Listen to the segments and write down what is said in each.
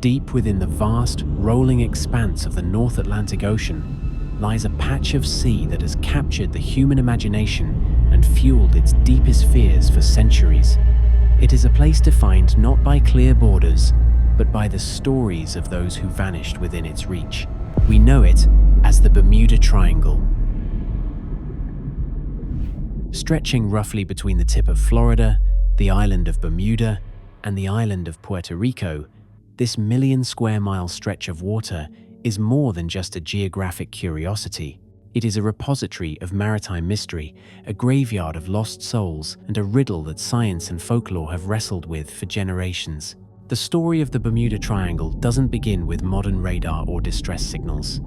Deep within the vast, rolling expanse of the North Atlantic Ocean lies a patch of sea that has captured the human imagination and fueled its deepest fears for centuries. It is a place defined not by clear borders, but by the stories of those who vanished within its reach. We know it as the Bermuda Triangle. Stretching roughly between the tip of Florida, the island of Bermuda, and the island of Puerto Rico, this million-square-mile stretch of water is more than just a geographic curiosity. It is a repository of maritime mystery, a graveyard of lost souls, and a riddle that science and folklore have wrestled with for generations. The story of the Bermuda Triangle doesn't begin with modern radar or distress signals.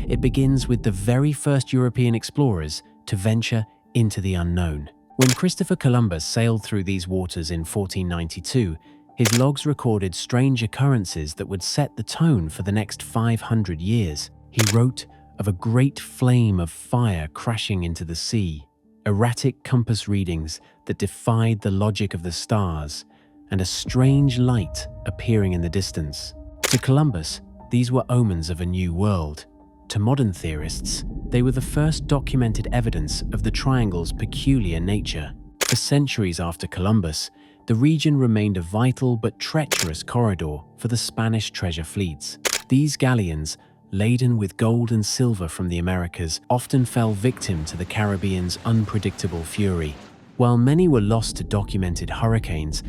It begins with the very first European explorers to venture into the unknown. When Christopher Columbus sailed through these waters in 1492, his logs recorded strange occurrences that would set the tone for the next 500 years. He wrote of a great flame of fire crashing into the sea, erratic compass readings that defied the logic of the stars, and a strange light appearing in the distance. To Columbus, these were omens of a new world. To modern theorists, they were the first documented evidence of the triangle's peculiar nature. For centuries after Columbus, the region remained a vital but treacherous corridor for the Spanish treasure fleets. These galleons, laden with gold and silver from the Americas, often fell victim to the Caribbean's unpredictable fury. While many were lost to documented hurricanes,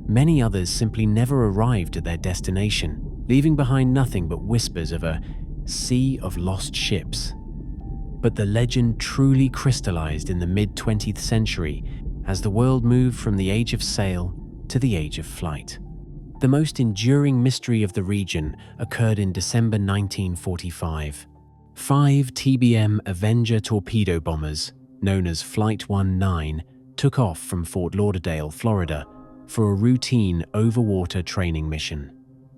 many others simply never arrived at their destination, leaving behind nothing but whispers of a sea of lost ships. But the legend truly crystallized in the mid-20th century as the world moved from the age of sail to the age of flight. The most enduring mystery of the region occurred in December 1945. 5 TBM Avenger torpedo bombers, known as Flight 19, took off from Fort Lauderdale, Florida, for a routine overwater training mission.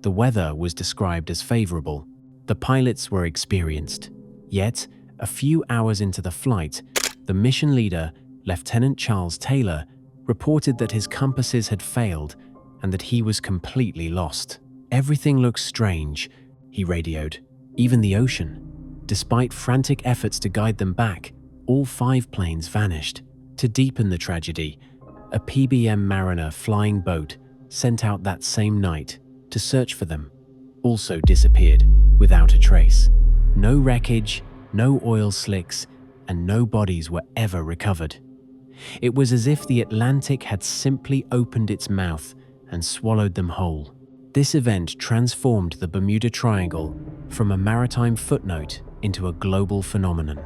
The weather was described as favorable. The pilots were experienced. Yet, a few hours into the flight, the mission leader, Lieutenant Charles Taylor, reported that his compasses had failed and that he was completely lost. "Everything looks strange," he radioed. "Even the ocean." Despite frantic efforts to guide them back, all 5 planes vanished. To deepen the tragedy, a PBM Mariner flying boat sent out that same night to search for them also disappeared without a trace. No wreckage, no oil slicks, and no bodies were ever recovered. It was as if the Atlantic had simply opened its mouth and swallowed them whole. This event transformed the Bermuda Triangle from a maritime footnote into a global phenomenon.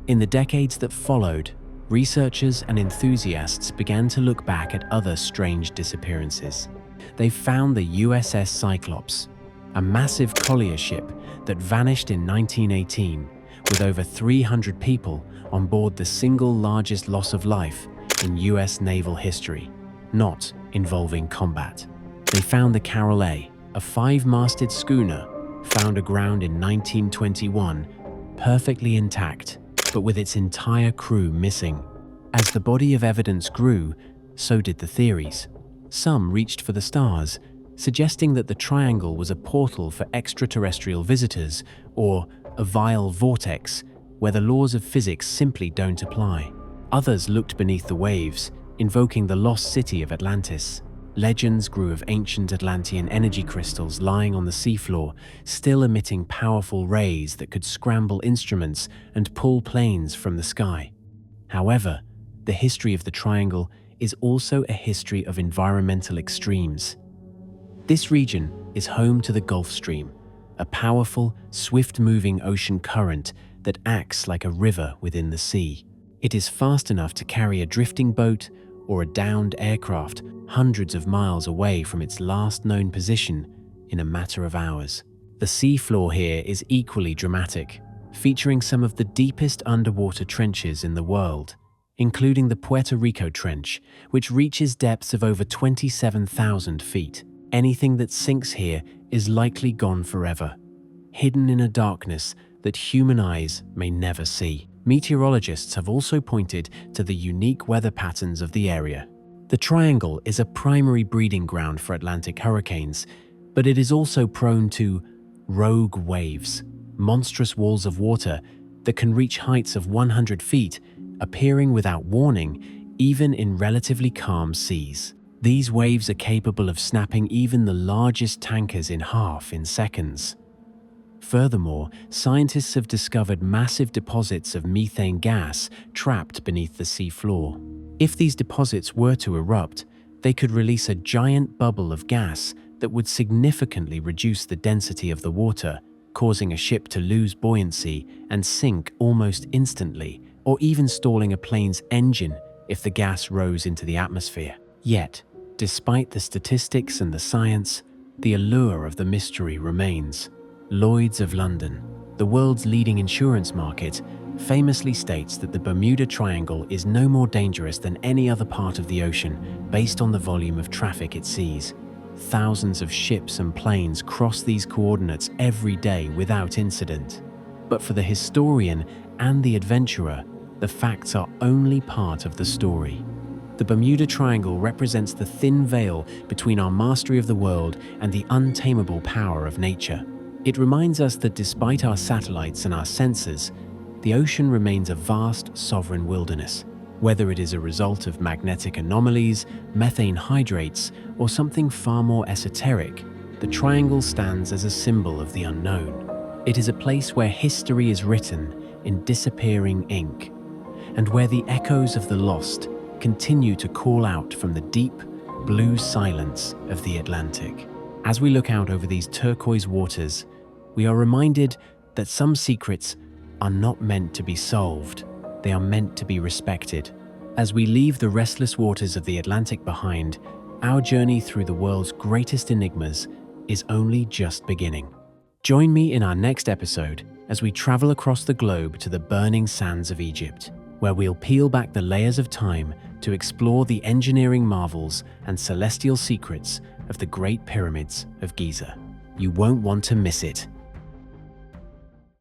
In the decades that followed, researchers and enthusiasts began to look back at other strange disappearances. They found the USS Cyclops, a massive collier ship that vanished in 1918 with over 300 people on board, the single largest loss of life in US naval history, not involving combat. They found the Carol A, a 5-masted schooner found aground in 1921, perfectly intact, but with its entire crew missing. As the body of evidence grew, so did the theories. Some reached for the stars, suggesting that the triangle was a portal for extraterrestrial visitors, or a vile vortex where the laws of physics simply don't apply. Others looked beneath the waves, invoking the lost city of Atlantis. Legends grew of ancient Atlantean energy crystals lying on the seafloor, still emitting powerful rays that could scramble instruments and pull planes from the sky. However, the history of the triangle is also a history of environmental extremes. This region is home to the Gulf Stream, a powerful, swift-moving ocean current that acts like a river within the sea. It is fast enough to carry a drifting boat or a downed aircraft hundreds of miles away from its last known position in a matter of hours. The seafloor here is equally dramatic, featuring some of the deepest underwater trenches in the world, including the Puerto Rico Trench, which reaches depths of over 27,000 feet. Anything that sinks here is likely gone forever, hidden in a darkness that human eyes may never see. Meteorologists have also pointed to the unique weather patterns of the area. The triangle is a primary breeding ground for Atlantic hurricanes, But it is also prone to rogue waves, monstrous walls of water that can reach heights of 100 feet, appearing without warning, even in relatively calm seas. These waves are capable of snapping even the largest tankers in half in seconds. Furthermore, scientists have discovered massive deposits of methane gas trapped beneath the sea floor. If these deposits were to erupt, they could release a giant bubble of gas that would significantly reduce the density of the water, causing a ship to lose buoyancy and sink almost instantly, or even stalling a plane's engine if the gas rose into the atmosphere. Yet, despite the statistics and the science, the allure of the mystery remains. Lloyd's of London, the world's leading insurance market, famously states that the Bermuda Triangle is no more dangerous than any other part of the ocean based on the volume of traffic it sees. Thousands of ships and planes cross these coordinates every day without incident. But for the historian and the adventurer, the facts are only part of the story. The Bermuda Triangle represents the thin veil between our mastery of the world and the untamable power of nature. It reminds us that despite our satellites and our sensors, the ocean remains a vast, sovereign wilderness. Whether it is a result of magnetic anomalies, methane hydrates, or something far more esoteric, the triangle stands as a symbol of the unknown. It is a place where history is written in disappearing ink, and where the echoes of the lost continue to call out from the deep, blue silence of the Atlantic. As we look out over these turquoise waters, we are reminded that some secrets are not meant to be solved, they are meant to be respected. As we leave the restless waters of the Atlantic behind, our journey through the world's greatest enigmas is only just beginning. Join me in our next episode as we travel across the globe to the burning sands of Egypt, where we'll peel back the layers of time to explore the engineering marvels and celestial secrets of the Great Pyramids of Giza. You won't want to miss it.